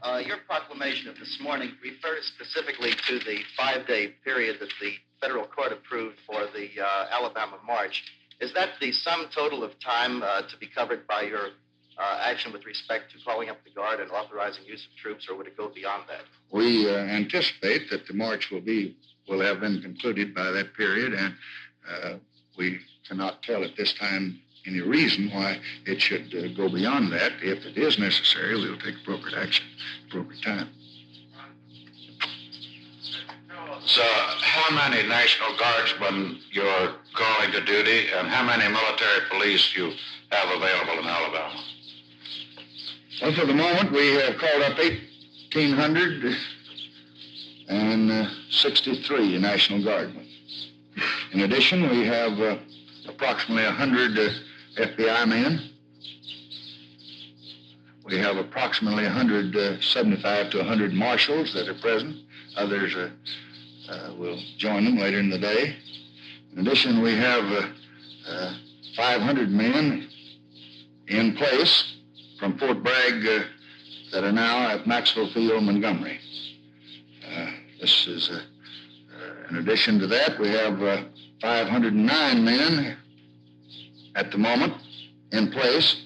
Your proclamation of this morning refers specifically to the 5-day period that the federal court approved for the Alabama march. Is that the sum total of time to be covered by your action with respect to calling up the Guard and authorizing use of troops, or would it go beyond that? We anticipate that the march will have been concluded by that period, and we cannot tell at this time any reason why it should go beyond that. If it is necessary, we'll take appropriate action, appropriate time. So how many National Guardsmen you're calling to duty, and how many military police you have available in Alabama? Well, for the moment, we have called up 1,863 National Guardsmen. In addition, we have approximately 100 FBI men. We have approximately 175 to 100 marshals that are present. Others will join them later in the day. In addition, we have 500 men in place from Fort Bragg that are now at Maxwell Field, Montgomery. This is, in addition to that, we have 509 men at the moment in place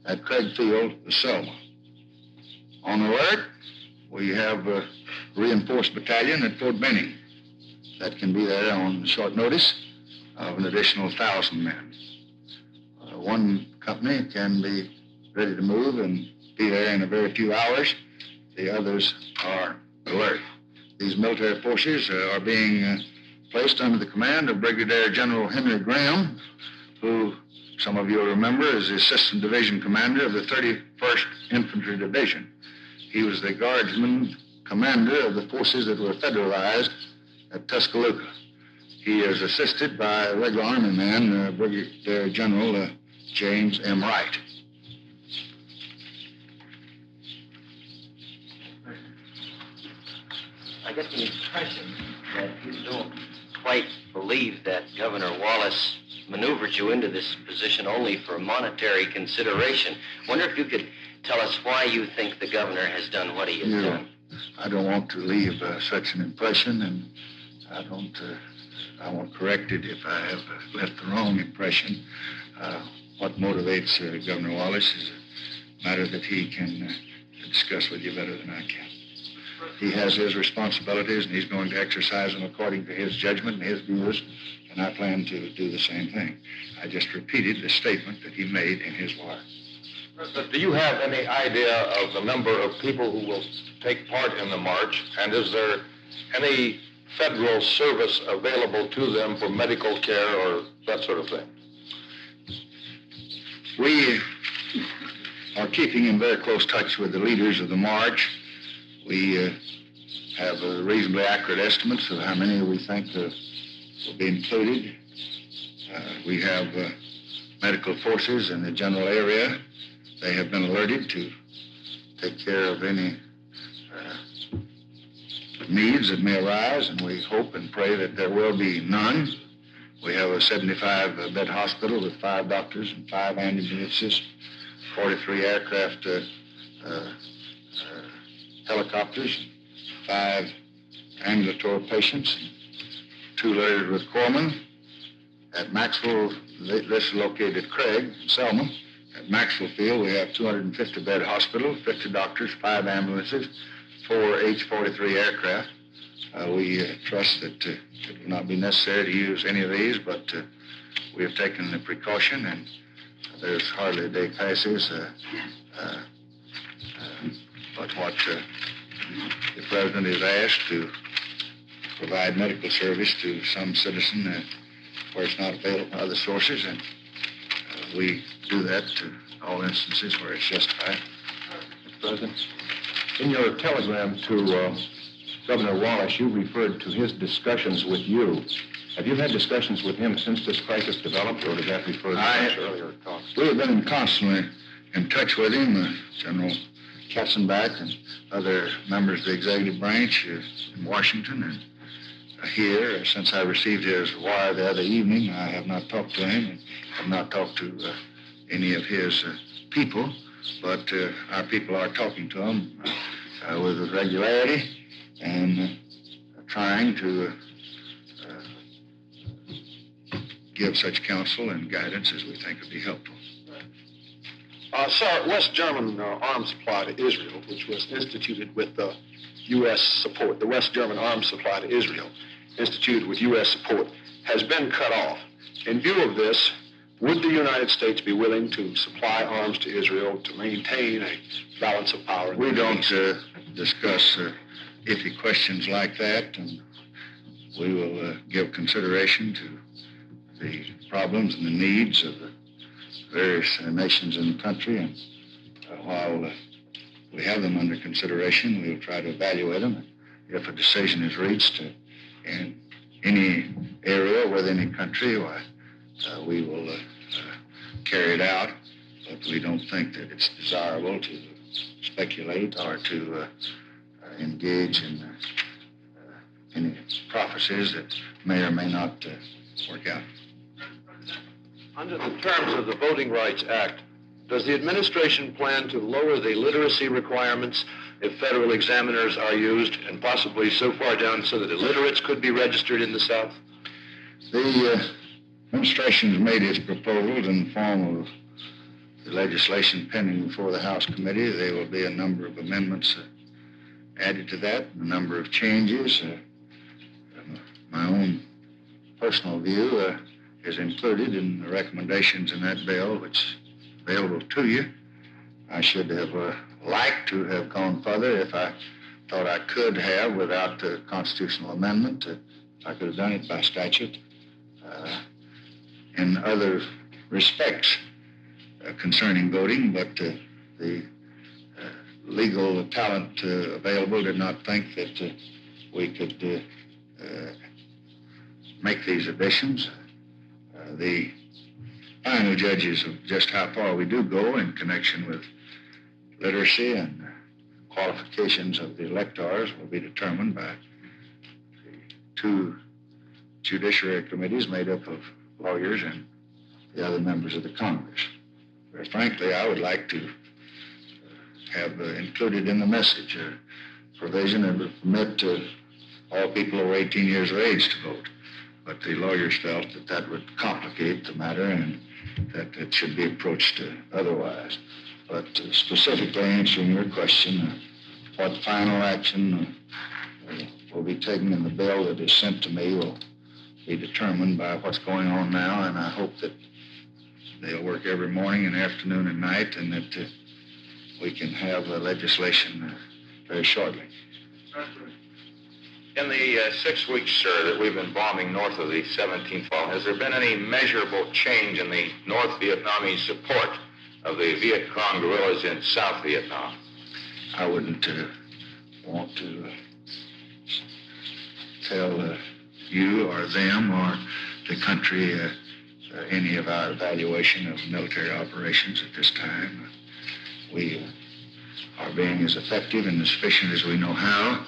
at Craig Field, Selma. On alert, we have a reinforced battalion at Fort Benning that can be there on short notice of an additional 1,000 men. One company can be ready to move and be there in a very few hours. The others are alert. These military forces are being placed under the command of Brigadier General Henry Graham, who some of you will remember is the Assistant Division Commander of the 31st Infantry Division. He was the Guardsman Commander of the forces that were federalized at Tuscaloosa. He is assisted by a regular Army man, Brigadier General James M. Wright. I get the impression that you don't quite believe that Governor Wallace maneuvered you into this position only for monetary consideration. Wonder if you could tell us why you think the governor has done what he has done. I don't want to leave such an impression, and I won't correct it if I have left the wrong impression. What motivates Governor Wallace is a matter that he can discuss with you better than I can. He has his responsibilities, and he's going to exercise them according to his judgment and his views, and I plan to do the same thing. I just repeated the statement that he made in his wire. President, do you have any idea of the number of people who will take part in the march, and is there any federal service available to them for medical care or that sort of thing? We are keeping in very close touch with the leaders of the march. We have reasonably accurate estimates of how many we think will be included. We have medical forces in the general area. They have been alerted to take care of any needs that may arise, and we hope and pray that there will be none. We have a 75-bed hospital with 5 doctors and 5 ambulances, 43 aircraft helicopters, 5 ambulatory patients, 2 loaded with corpsmen. At Maxwell, this is located at Craig, Selma. At Maxwell Field, we have 250-bed hospital, 50 doctors, 5 ambulances, 4 H-43 aircraft. We trust that it will not be necessary to use any of these, but we have taken the precaution, and there's hardly a day passes but what the President is asked to provide medical service to some citizen where it's not available from other sources, and we do that to all instances where it's justified. Mr. President, in your telegram to Governor Wallace, you referred to his discussions with you. Have you had discussions with him since this crisis developed, or does that refer to earlier talks? We have been constantly in touch with him, General Katzenbach and other members of the executive branch in Washington and here. Since I received his wire the other evening, I have not talked to him and have not talked to any of his people, but our people are talking to him with regularity and trying to give such counsel and guidance as we think would be helpful. Sir, West German arms supply to Israel, which was instituted with U.S. support, the West German arms supply to Israel, instituted with U.S. support, has been cut off. In view of this, would the United States be willing to supply arms to Israel to maintain a balance of power? We don't discuss iffy questions like that, and we will give consideration to the problems and the needs of the various nations in the country, and while we have them under consideration, we will try to evaluate them. If a decision is reached in any area with any country, we will carry it out, but we don't think that it's desirable to speculate or to engage in any prophecies that may or may not work out. Under the terms of the Voting Rights Act, does the administration plan to lower the literacy requirements if federal examiners are used, and possibly so far down so that illiterates could be registered in the South? The administration has made its proposals in the form of the legislation pending before the House committee. There will be a number of amendments added to that, a number of changes. My own personal view is included in the recommendations in that bill, which is available to you. I should have liked to have gone further if I thought I could have without the constitutional amendment. I could have done it by statute. In other respects concerning voting, but the legal talent available did not think that we could make these additions. The final judges of just how far we do go in connection with literacy and qualifications of the electors will be determined by the two judiciary committees made up of lawyers and the other members of the Congress. Very frankly, I would like to have included in the message a provision that would permit all people over 18 years of age to vote. But the lawyers felt that that would complicate the matter and that it should be approached otherwise. But specifically answering your question, what final action will be taken in the bill that is sent to me will be determined by what's going on now, and I hope that they'll work every morning and afternoon and night, and that we can have legislation very shortly. In the 6 weeks, sir, that we've been bombing north of the 17th fall, has there been any measurable change in the North Vietnamese support of the Viet Cong guerrillas in South Vietnam? I wouldn't want to tell you or them or the country any of our evaluation of military operations at this time. We are being as effective and as efficient as we know how.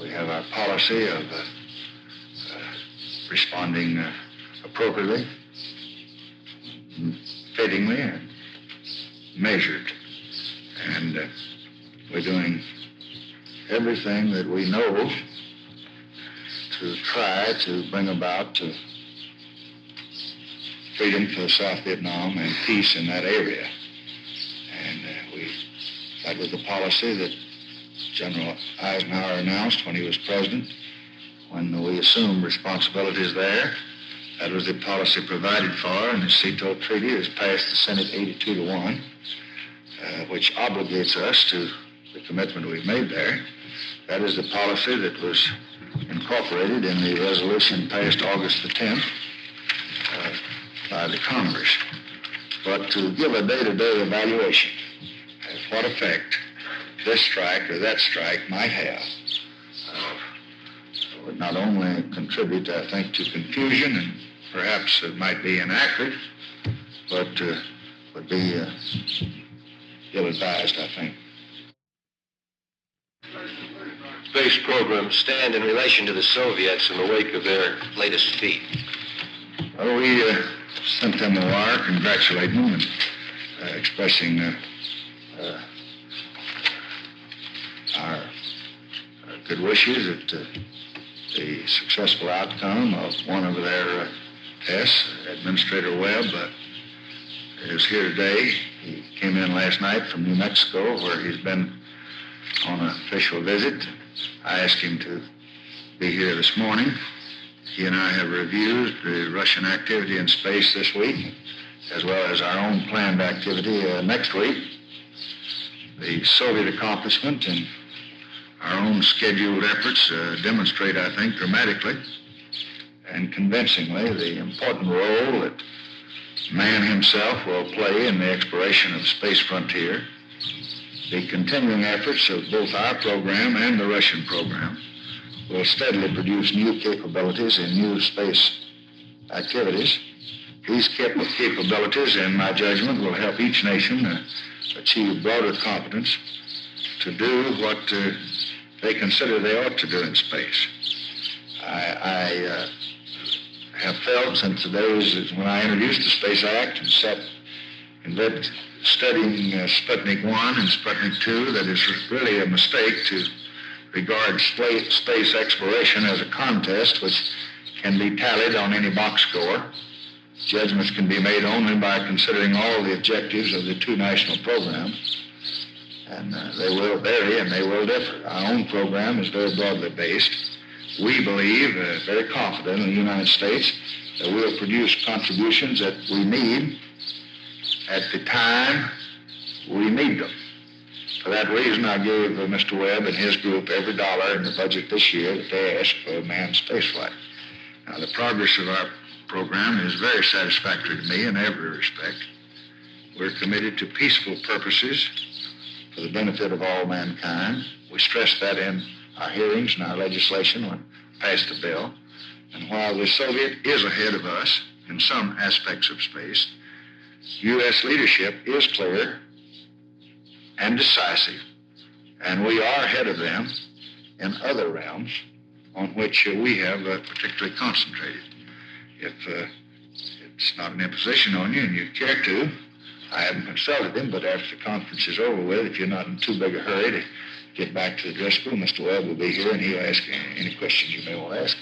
We have our policy of responding appropriately, fittingly, and measured. And we're doing everything that we know to try to bring about freedom for South Vietnam and peace in that area. And that was the policy that General Eisenhower announced when he was president. When we assumed responsibilities there, that was the policy provided for, and the SEATO Treaty was passed the Senate 82-1, which obligates us to the commitment we've made there. That is the policy that was incorporated in the resolution passed August the 10th by the Congress. But to give a day-to-day evaluation of what effect this strike or that strike might have would not only contribute, I think, to confusion, and perhaps it might be inaccurate, but would be ill-advised, I think. Space programs stand in relation to the Soviets in the wake of their latest feat? Well, we sent them a wire congratulating them and expressing good wishes at the successful outcome of one of their tests. Administrator Webb is here today. He came in last night from New Mexico, where he's been on an official visit. I asked him to be here this morning. He and I have reviewed the Russian activity in space this week, as well as our own planned activity next week. The Soviet accomplishment and our own scheduled efforts demonstrate, I think, dramatically and convincingly the important role that man himself will play in the exploration of the space frontier. The continuing efforts of both our program and the Russian program will steadily produce new capabilities in new space activities. These capabilities, in my judgment, will help each nation achieve broader competence to do what they consider they ought to do in space. I have felt since the days when I introduced the Space Act and studying Sputnik 1 and Sputnik 2 that it's really a mistake to regard space exploration as a contest which can be tallied on any box score. Judgments can be made only by considering all the objectives of the two national programs. And they will vary and they will differ. Our own program is very broadly based. We believe, very confident in the United States, that we'll produce contributions that we need at the time we need them. For that reason, I gave Mr. Webb and his group every dollar in the budget this year that they asked for manned spaceflight. Now, the progress of our program is very satisfactory to me in every respect. We're committed to peaceful purposes for the benefit of all mankind. We stressed that in our hearings and our legislation when we passed the bill. And while the Soviet is ahead of us in some aspects of space, U.S. leadership is clear and decisive, and we are ahead of them in other realms on which we have particularly concentrated. If it's not an imposition on you and you care to, I haven't consulted him, but after the conference is over with, if you're not in too big a hurry to get back to the dress school, Mr. Webb will be here and he'll ask any questions you may want to ask.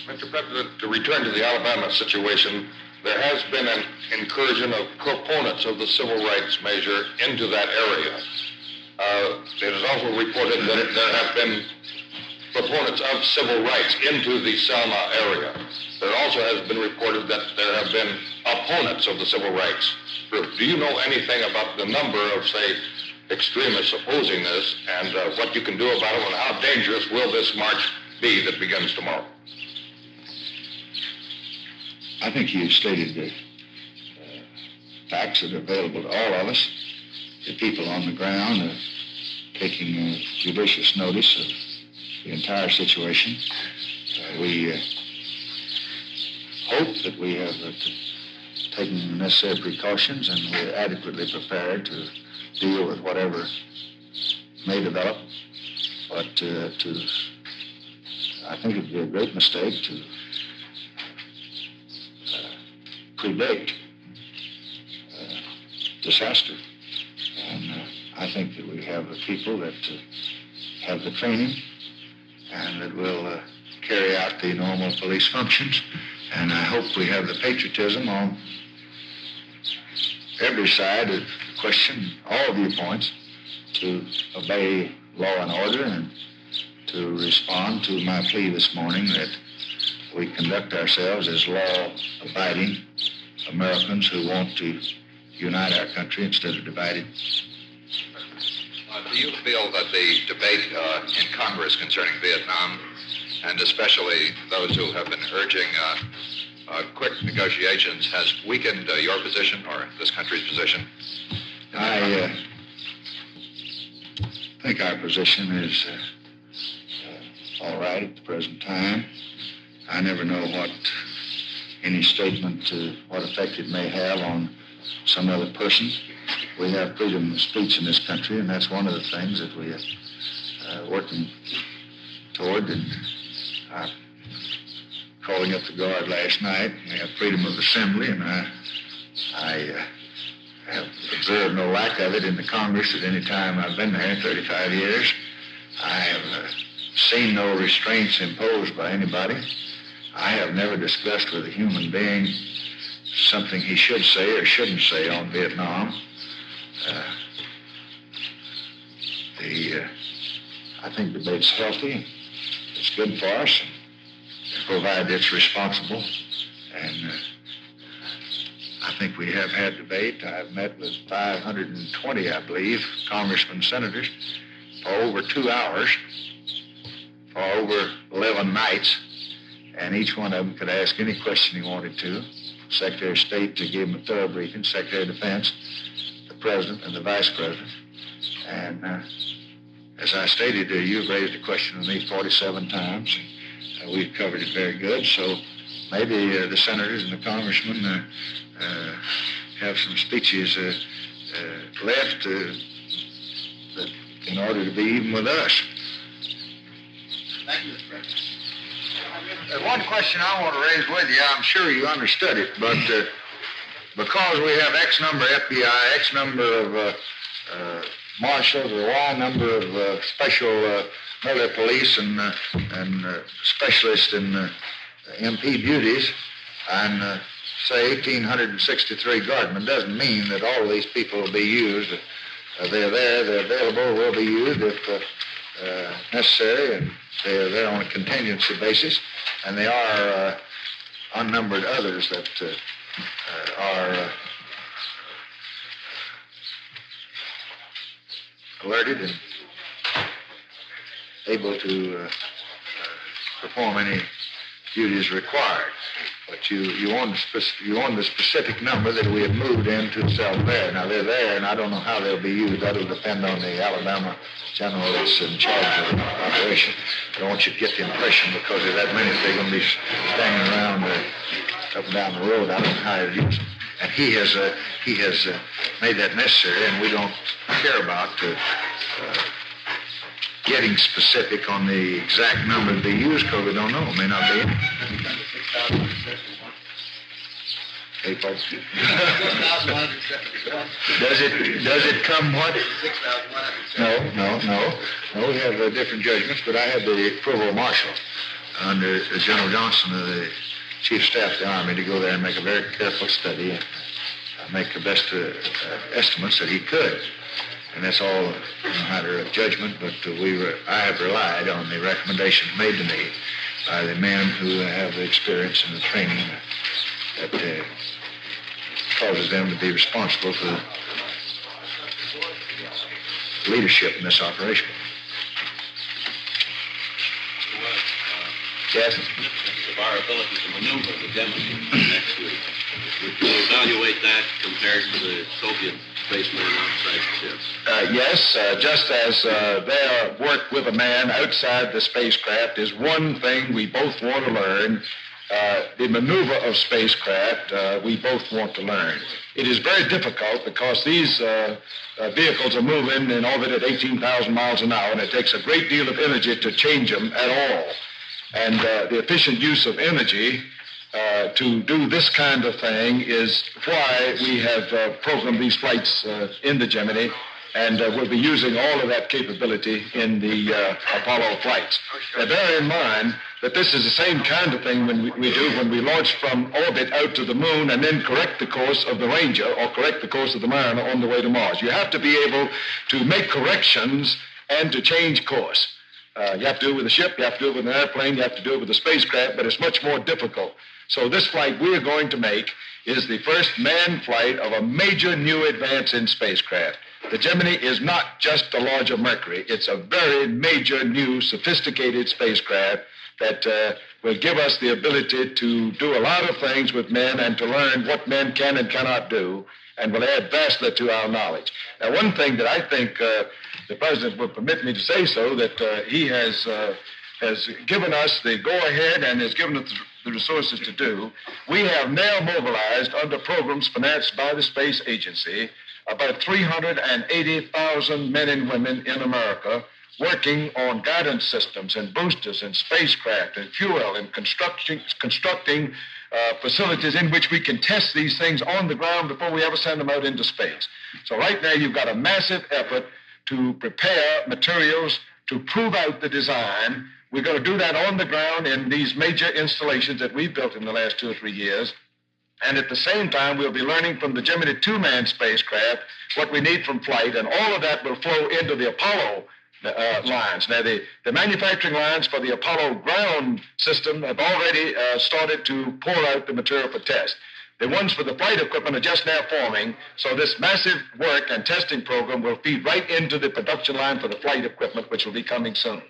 Mr. President, to return to the Alabama situation, there has been an incursion of proponents of the civil rights measure into that area. It is also reported that there have been proponents of civil rights into the Selma area. There also has been reported that there have been opponents of the civil rights group. Do you know anything about the number of, say, extremists opposing this and what you can do about it, and how dangerous will this march be that begins tomorrow? I think you've stated the facts that are available to all of us. The people on the ground are taking judicious notice of the entire situation. We hope that we have taken the necessary precautions and we're adequately prepared to deal with whatever may develop. But I think it would be a great mistake to predict disaster. And I think that we have the people that have the training and that will carry out the normal police functions. And I hope we have the patriotism on every side of the question, all viewpoints, to obey law and order and to respond to my plea this morning that we conduct ourselves as law-abiding Americans who want to unite our country instead of divide it. Do you feel that the debate in Congress concerning Vietnam, and especially those who have been urging quick negotiations, has weakened your position or this country's position? I think our position is all right at the present time. I never know what any statement, what effect it may have on some other person. We have freedom of speech in this country, and that's one of the things that we are working toward. And calling up the guard last night, we have freedom of assembly, and I have observed no lack of it in the Congress at any time I've been there in 35 years. I have seen no restraints imposed by anybody. I have never discussed with a human being something he should say or shouldn't say on Vietnam. I think debate's healthy. It's good for us, provided it's responsible. And I think we have had debate. I've met with 520, I believe, congressmen and senators for over 2 hours, for over 11 nights, and each one of them could ask any question he wanted to. Secretary of State to give him a thorough briefing, Secretary of Defense, the President, and the Vice President. And as I stated, you've raised a question with me 47 times. We've covered it very good, so maybe the senators and the congressmen have some speeches left in order to be even with us. Thank you, Mr. President. One question I want to raise with you, I'm sure you understood it, but because we have X number of FBI, X number of marshals, or Y number of special military police and specialists in MP duties, and say 1,863 guardmen, doesn't mean that all of these people will be used. They're there, they're available, will be used if necessary, and they're there on a contingency basis. And there are unnumbered others that are alerted and able to perform any duties required. But you want the specific number that we have moved into South there. Now, they're there, and I don't know how they'll be used. That'll depend on the Alabama general that's in charge of the operation. I don't want you to get the impression because there's that many they're going to be standing around up and down the road. I don't know how to use them. And he has made that necessary, and we don't care about getting specific on the exact number to be used because we don't know. It may not be any. Hey, folks. Does it come what? No, we have different judgments, but I had the approval of Marshall under General Johnson, the Chief of Staff of the Army, to go there and make a very careful study and make the best estimates that he could. And that's all a matter of judgment, but I have relied on the recommendations made to me by the men who have the experience and the training that causes them to be responsible for the leadership in this operation. Yes? Of our ability to maneuver the Gemini next week. Would you evaluate that compared to the Soviet spacemen outside the ship? Yes, just as their work with a man outside the spacecraft is one thing we both want to learn. The maneuver of spacecraft, we both want to learn. It is very difficult because these vehicles are moving in orbit at 18,000 miles an hour, and it takes a great deal of energy to change them at all. And the efficient use of energy to do this kind of thing is why we have programmed these flights in the Gemini, and we'll be using all of that capability in the Apollo flights. Now, bear in mind that this is the same kind of thing we do when we launch from orbit out to the moon and then correct the course of the Ranger or correct the course of the Mariner on the way to Mars. You have to be able to make corrections and to change course. You have to do it with a ship, you have to do it with an airplane, you have to do it with a spacecraft, but it's much more difficult. So this flight we are going to make is the first manned flight of a major new advance in spacecraft. The Gemini is not just a launch of Mercury. It's a very major, new, sophisticated spacecraft that will give us the ability to do a lot of things with men and to learn what men can and cannot do, and will add vastly to our knowledge. Now, one thing that I think the President will permit me to say so, that he has given us the go-ahead and has given us the resources to do. We have now mobilized under programs financed by the Space Agency about 380,000 men and women in America working on guidance systems and boosters and spacecraft and fuel and constructing facilities in which we can test these things on the ground before we ever send them out into space. So right now you've got a massive effort to prepare materials to prove out the design. We're going to do that on the ground in these major installations that we've built in the last 2 or 3 years. And at the same time, we'll be learning from the Gemini 2-man spacecraft what we need from flight, and all of that will flow into the Apollo lines. Now, the manufacturing lines for the Apollo ground system have already started to pour out the material for test. The ones for the flight equipment are just now forming, so this massive work and testing program will feed right into the production line for the flight equipment, which will be coming soon.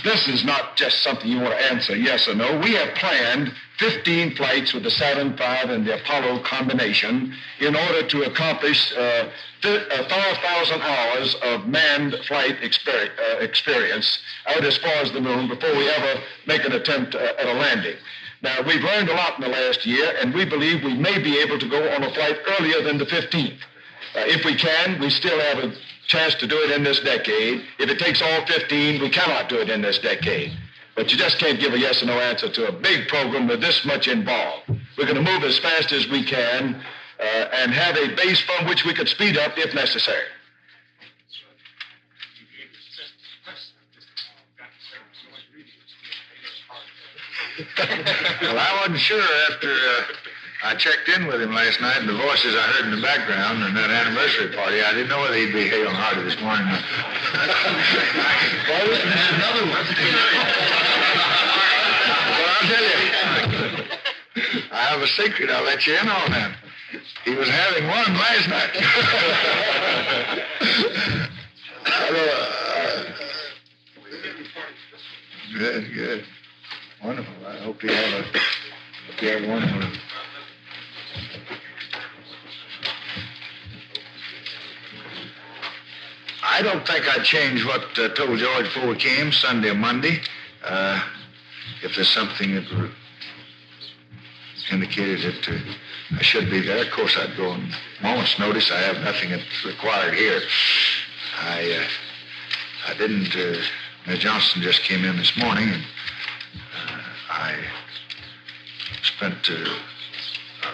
This is not just something you want to answer yes or no. We have planned 15 flights with the Saturn V and the Apollo combination in order to accomplish 5,000 hours of manned flight experience out as far as the moon before we ever make an attempt at a landing. Now, we've learned a lot in the last year, and we believe we may be able to go on a flight earlier than the 15th. If we can, we still have a chance to do it in this decade. If it takes all 15, we cannot do it in this decade. But you just can't give a yes or no answer to a big program with this much involved. We're going to move as fast as we can and have a base from which we could speed up if necessary. Well, I wasn't sure after I checked in with him last night, and the voices I heard in the background and that anniversary party, I didn't know whether he'd be hailing harder this morning. Well, another one. Well, I'll tell you, I have a secret. I'll let you in on that. He was having one last night. Good, good. Wonderful. I hope you have a wonderful. I don't think I'd change what I told George before we came, Sunday or Monday. If there's something that indicated that I should be there, of course I'd go on a moment's notice. I have nothing that's required here. I didn't. Mayor Johnson just came in this morning, and I spent a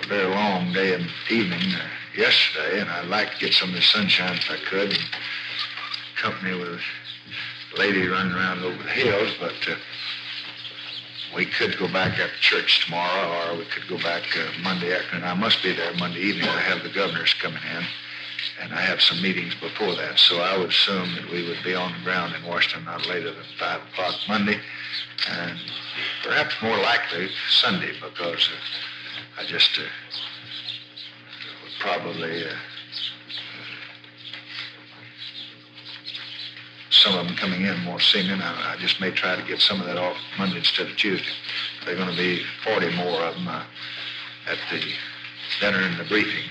very long day and evening yesterday, and I'd like to get some of the sunshine if I could. And company with a lady running around over the hills, but we could go back after church tomorrow, or we could go back Monday afternoon. I must be there Monday evening. I have the governors coming in, and I have some meetings before that, so I would assume that we would be on the ground in Washington not later than 5 o'clock Monday, and perhaps more likely Sunday, because I just would probably... some of them coming in won't see me, and I just may try to get some of that off Monday instead of Tuesday. There are going to be 40 more of them at the dinner and the briefing.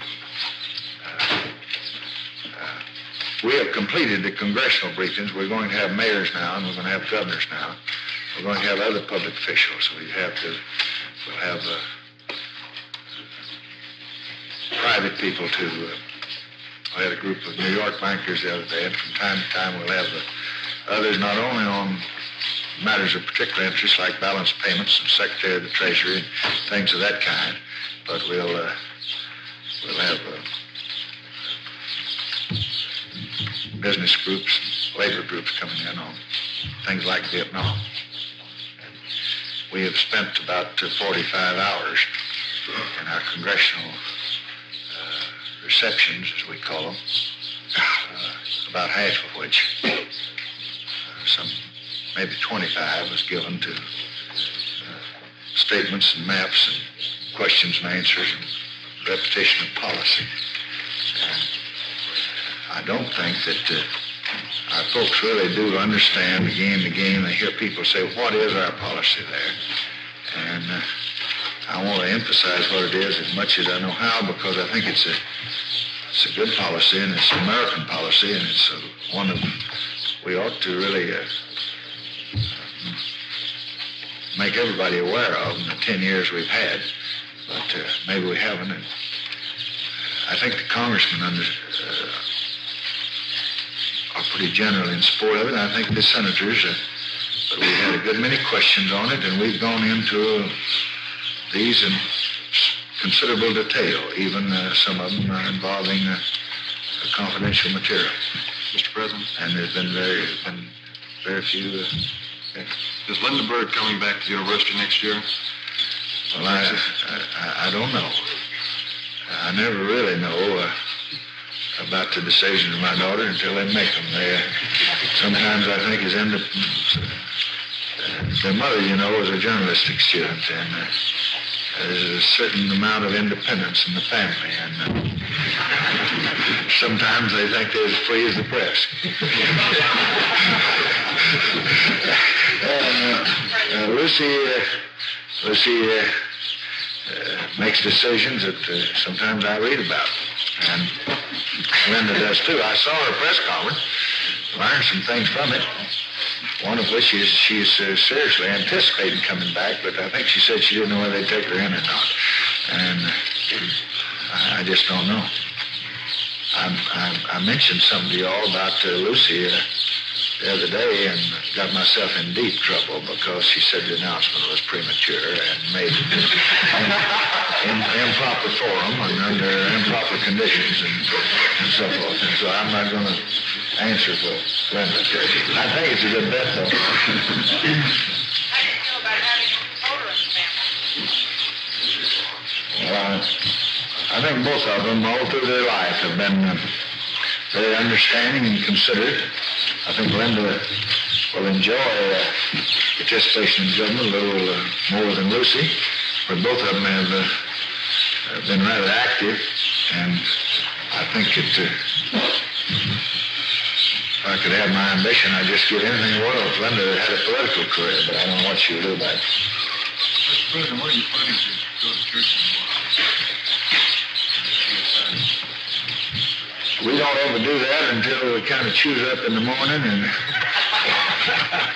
We have completed the congressional briefings. We're going to have mayors now, and we're going to have governors now. We're going to have other public officials. We'll have private people too. I had a group of New York bankers the other day, and from time to time we'll have others not only on matters of particular interest like balance payments and Secretary of the Treasury and things of that kind, but we'll have business groups, labor groups coming in on things like Vietnam. We have spent about 45 hours in our congressional receptions, as we call them, about half of which, some maybe 25, was given to statements and maps and questions and answers and repetition of policy. I don't think that our folks really do understand the game. They hear people say, what is our policy there? And I want to emphasize what it is as much as I know how, because I think it's a good policy, and it's an American policy, and it's one that we ought to really make everybody aware of in the 10 years we've had, but maybe we haven't. And I think the congressmen are pretty generally in support of it. I think the senators, but we had a good many questions on it, and we've gone into these and considerable detail, even some of them involving confidential material. Mr. President? And there's been very few. Is Linda Bird coming back to the university next year? Well, I don't know. I never really know about the decisions of my daughter until they make them. They sometimes I think their mother, you know, was a journalistic student, and there's a certain amount of independence in the family, and sometimes they think they're as free as the press. Lucy makes decisions that sometimes I read about, and Linda does too. I saw her press conference, learned some things from it. One of which she's seriously anticipating coming back, but I think she said she didn't know whether they'd take her in or not. And I just don't know. I mentioned something to y'all about Lucy the other day and got myself in deep trouble because she said the announcement was premature and made it in improper forum and under improper conditions and so forth. And so I'm not going to answer for Linda. I think it's a good bet, though. How do you feel about having a voter in the family? Well, I think both of them, all through their life, have been very understanding and considerate. I think Linda will enjoy participation in government a little more than Lucy, but both of them have been rather active, and I think if I could have my ambition, I'd just give anything in the world if Linda had a political career, but I don't know what she would do about it. Mr. President, what are you planning to go to church We don't ever do that until we kind of choose up in the morning, and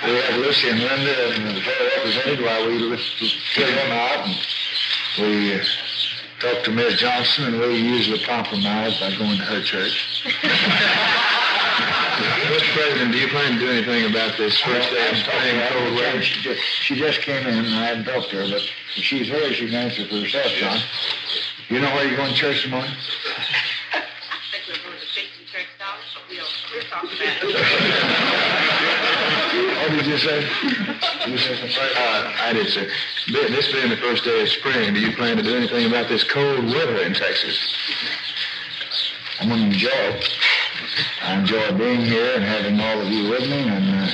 we have Lucy and Linda and the fellow represented while we fill them out, and we talk to Ms. Johnson, and we usually compromise by going to her church. Mr. President, do you plan to do anything about this first day of spring cold weather? She just came in, and I hadn't talked to her, but if she's here, she can answer for herself, John. You know where you're going to church tomorrow? I think we're going to take some church dollars, but we'll talk about it. What did you say? You said something? I did, sir. This being the first day of spring, do you plan to do anything about this cold weather in Texas? I'm going to enjoy it. I enjoy being here and having all of you with me, and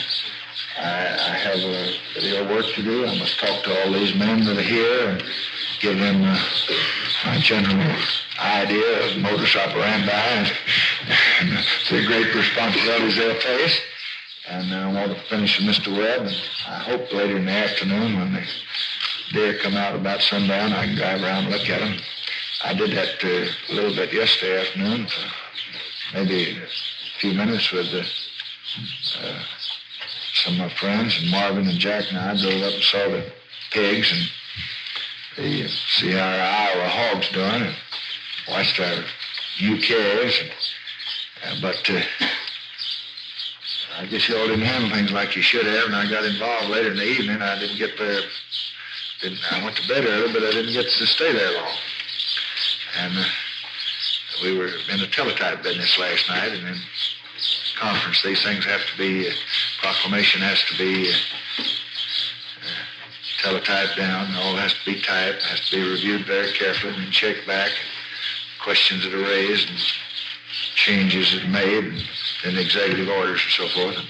I have a video work to do. I must talk to all these men that are here and give them my general idea of modus operandi and the great responsibilities they'll face. And I want to finish with Mr. Webb, and I hope later in the afternoon when the deer come out about sundown, I can drive around and look at them. I did that a little bit yesterday afternoon, for maybe a few minutes with some of my friends, and Marvin and Jack and I drove up and saw the pigs and see how our Iowa hogs doing and watched our new calves. But I guess you all didn't handle things like you should have, and I got involved later in the evening. I didn't get there. I went to bed early, but I didn't get to stay there long. And we were in the teletype business last night, and in conference, these things have to be, proclamation has to be teletyped down, all has to be typed, has to be reviewed very carefully, and then checked back, questions that are raised, and changes that are made, and then executive orders and so forth. And